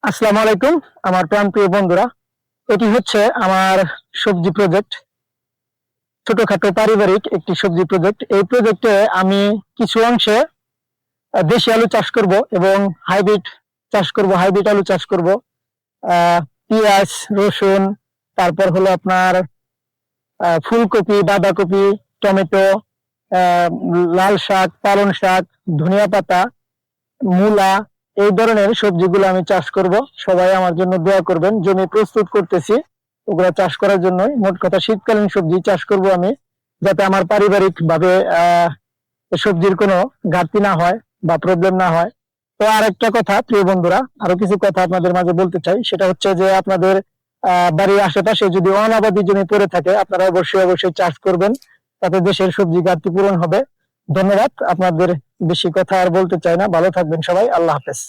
আসসালামু আলাইকুম আমার প্রাণপ্রিয় বন্ধুরা। এটি হচ্ছে আমার সবজি প্রজেক্ট, ছোটখাটো পারিবারিক একটি সবজি প্রজেক্ট। এই প্রজেক্টে আমি কিছু অংশে দেশি আলু চাষ করব এবং হাইব্রিড হাইব্রিড আলু চাষ করব। পেঁয়াজ, রসুন, তারপর হলো আপনার ফুলকপি, বাঁধাকপি, টমেটো, আহ, লাল শাক, পালং শাক, ধনিয়া পাতা, মূলা, এই ধরনের সবজিগুলো আমি চাষ করব। সবাই আমার জন্য দোয়া করবেন। জমি প্রস্তুত করতেছি ওগুলা চাষ করার জন্য। মোট কথা শীতকালীন সবজি চাষ করব আমি, যাতে আমার পারিবারিক ভাবে সবজির কোনো ঘাটতি না হয় বা প্রবলেম না হয়। তো আর একটা কথা প্রিয় বন্ধুরা, আরো কিছু কথা আপনাদের মাঝে বলতে চাই। সেটা হচ্ছে যে আপনাদের বাড়ির আশেপাশে যদি অনাবাদি জমি পড়ে থাকে, আপনারা অবশ্যই অবশ্যই চাষ করবেন, তাতে দেশের সবজি ঘাটতি পূরণ হবে। ধন্যবাদ। আপনাদের বেশি কথা আর বলতে চাই না। ভালো থাকবেন সবাই। আল্লাহ হাফেজ।